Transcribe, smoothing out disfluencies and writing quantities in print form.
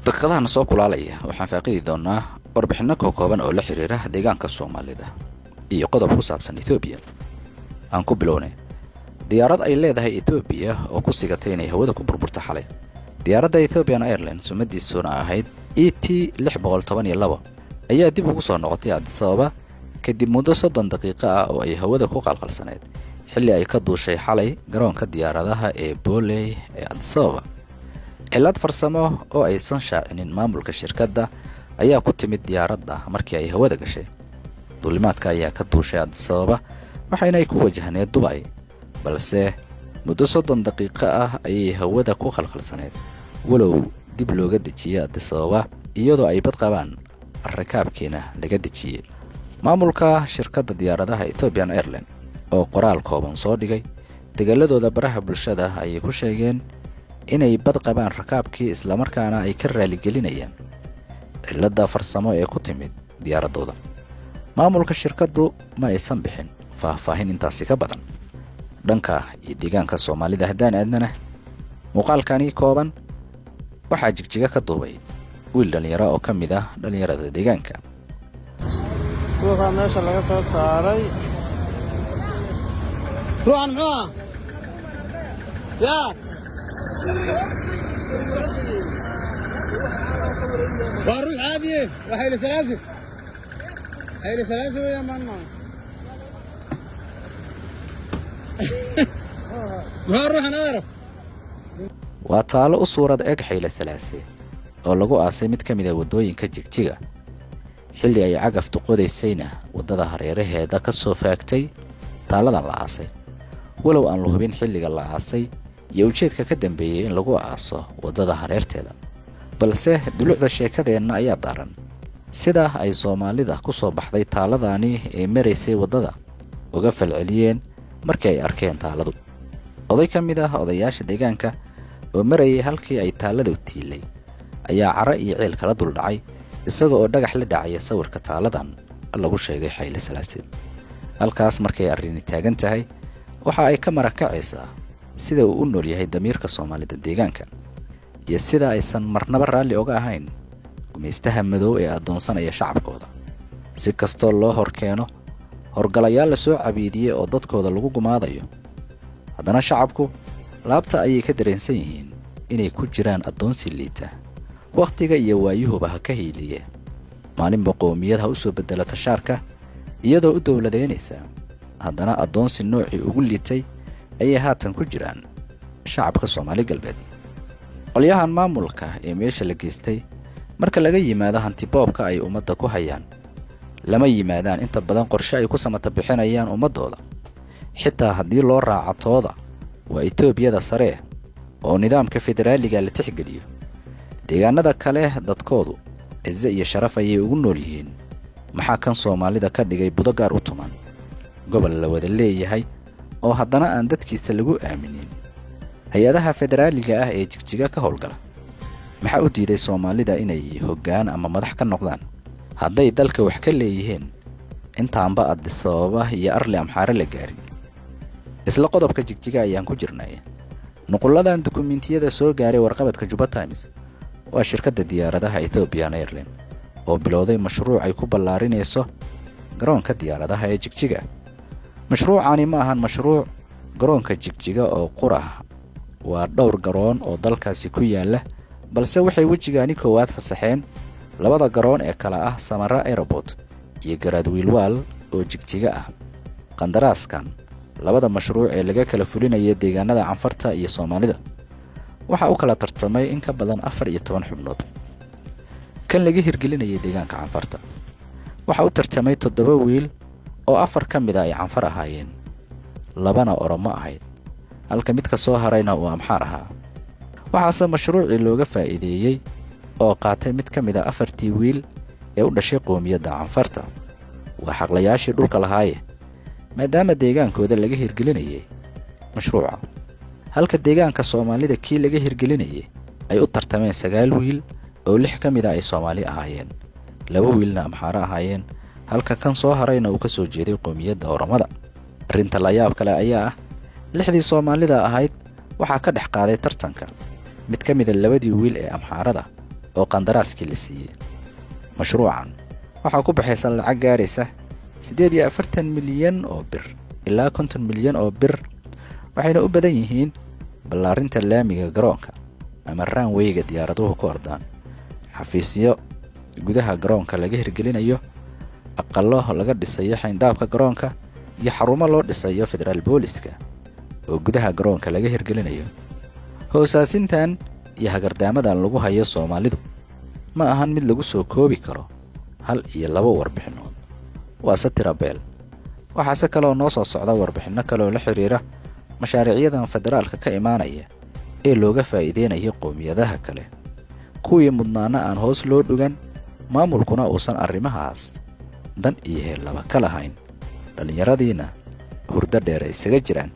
daqiiqadahan soo kulaalaya waxaan faaqiidi doonaa warbixino kooban oo la xiriira deegaanka Soomaalida iyo qodob ku saabsan Itoobiya. Aan ku bilownay diyaarad ay leedahay Itoobiya oo ku sigatay inay hawada ku burburto xalay. Diyaaradda Ethiopian Airlines sumadiisuna ahayd ET-612 ayaa dib ugu soo noqotay Addis Ababa kadib muddo 30 daqiiqo ah oo ay hawada ku qalqalsaneed xilli ay ka duushay xalay garoonka diyaaradaha ee Booley ee Addis Ababa. cilad farsamo oo aysan shaacinin maamulka shirkadda ayaa ku timid diyaaradda markii ay hawada gashay. Duulimaadka ayaa ka duushay Addis Ababa waxayna ay ku wajahneed Dubai, balse muddo 30 daqiiqo ah ayay hawada ku qalqalsaneed walow dib looga dejiyay Addis Ababa iyadoo ay bad qabaan rakaabkiina laga dejiyay. Maamulka shirkadda diyaaradaha Ethiopian Airlines oo qoraal kooban soo dhigay dagaaladooda baraha bulshada ayay ku sheegeen inay bad qabaan rakaabkii isla markaana ay ka raali gelinayaan cilada farsamo ee ku timid diyaaradooda. Maamulka shirkaddu ma aysan bixin faahfaahin intaasi ka badan. Dhanka deegaanka Soomaalida haddaan aadnana muuqaalkani kooban waxaa Jigjiga ka duubay wiil dhalinyaro oo ka mid ah dhalinyarada deegaanka. ruuxa meesha laga soo saaray ruuxan muxuu yaa وأروح عادي وحيل سلاسل ويا ماما ما أروح أنا أعرف وطالع صورة إج حيل سلاسل oo lagu aasay mid ka mid ah wadooyinka Jigjiga xilli ay cagaf tuqodaysayna wadada hareeraheeda ka soo faagtay taaladan la aasay walow aan la hubin xilliga la aasay iyo ujeedka ka dambeeyay in lagu aaso wadada hareerteeda, balse dulucda sheekadeena ayaa daran sida ay Soomaalida ku soo baxday taaladani ee mareysay wadada uga falceliyeen markay ay arkeen taaladu. Oday ka mid ah odayaasha deegaanka oo marayay halkii ay taaladu tiilay ayaa cara iyo ceel kala dul dhacay isaga oo dhagax la dhacay sawirka taaladan lagu sheegay Xayl Salaasil. Halkaas markay arrin taagan tahay waxa ay ka marakacaysaa sida uu u nool yahay damiirka Soomaalida deegaanka iyo sida aysan marnaba raalli uga ahayn gumeystaha madow ee adoonsanaya shacabkooda. Si kastoo loo horkeeno horgalayaal la soo cabiidiyay oo dadkooda lagu gumaadayo, haddana shacabku laabta ayay ka dareensan yihiin inay ku jiraan adoonsi liita. waqtiga iyo waayuhuba ha ka hiiliye maalinba qowmiyadaha u soo bedelata shaarka iyadoo u dowladeynaysa, haddana adoonsi noocii ugu liitay ayay haatan ku jiraan shacabka Soomaali galbeed. qolyahan maamulka ee meesha la geystay marka laga yimaado hantiboobka ay ummadda ku hayaan lama yimaadaan inta badan qorshe ay ku samata bixinayaan ummadooda, xitaa haddii loo raacatooda waa Itoobiyada sare oo nidaamka federaaliga la tixgeliyo. deegaanada kale dadkoodu izza iyo sharaf ayay ugu nool yihiin. maxaa kan Soomaalida ka dhigay budo gaar u tuman gobol la wada leeyahay oo haddana aan dadkiisa lagu aaminin? hay'adaha federaaliga ah ee Jigjiga ka howlgala maxaa u diiday Soomaalida inay hoggaan ama madax ka noqdaan hadday dalka wax ka leeyihiin intaanba Addis Ababa iyo Arli Amxaare la gaarin? isla qodobka Jigjiga ayaan ku jirnay. nuquladan dukumentiyada soo gaaray warqabadka Juba Times waa shirkadda diyaaradaha Ethiopian Airlines oo bilowday mashruuc ay ku ballaarinayso garoonka diyaaradaha ee Jigjiga. mashruucani ma ahan mashruuc garoonka Jigjiga oo qurah waa dhowr garoon oo dalkaasi ku yaala, balse waxay wajigani koowaad fasaxeen labada garoon ee kala ah Samara Airport iyo Garadwiilwaal oo Jigjiga ah. qandaraaskan labada mashruuc ee laga kala fulinayay deegaanada Canfarta iyo Soomaalida waxa uu kala tartamay in ka badan 14 xubnood. kan laga hirgelinayay deegaanka Canfarta waxa uu tartamay 7 wiil oo 4 ka mid ah ay Canfar ahaayeen, labana Oromo ahayd, halka mid ka soo harayna uu Amxaar ahaa. waxaase mashruucii looga faa'iideeyay oo qaatay mid ka mid ah 4 wiil ee u dhashay qowmiyadda Canfarta. waa xaqlayaashii dhulka lahaaye maadaama deegaankooda laga hirgelinayay mashruuca, halka deegaanka Soomaalida kii laga hirgelinayay ay u tartameen 9 wiil oo 6 ka mid ah ay Soomaali ahaayeen, 2 wiilna Amxaar ahaayeen, halka kan soo harayna uu ka soo jeeday qowmiyadda Oromada. arrinta la yaab kale ayaa ah 6dii Soomaalida ahayd waxaa ka dhex qaaday tartanka mid ka mid ah 2 wiil ee Amxaarada oo qandaraaskii la siiyey. Mashruucan waxaa ku baxaysa lacag gaaraysa 48 milyan oo bir ilaa 50 milyan oo bir, waxayna u badan yihiin ballaarinta laamiga garoonka ama runway-ga diyaaraduhu ku ordaan, xafiisyo gudaha garoonka laga hirgelinayo, aqallo laga dhisayo xayndaabka garoonka, iyo xarumo loo dhisayo federaal booliska oo gudaha garoonka laga hirgelinayo. Hoosaasintan iyo hagardaamadan lagu hayo Soomaalidu ma ahan mid lagu soo koobi karo 1 iyo 2 warbixinood, waa satirabeel. waxaase kaloo noo soo socda warbixinno kale oo la xiriira mashaariicyadan federaalka ka imaanaya ee looga faa'iideynayo qowmiyadaha kale, kuwii mudnaana aan hoos loo dhugan, maamulkuna uusan arrimahaas dan iyo heellaba ka lahayn, dhallinyaradiina hurdo dheer ay isaga jiraan.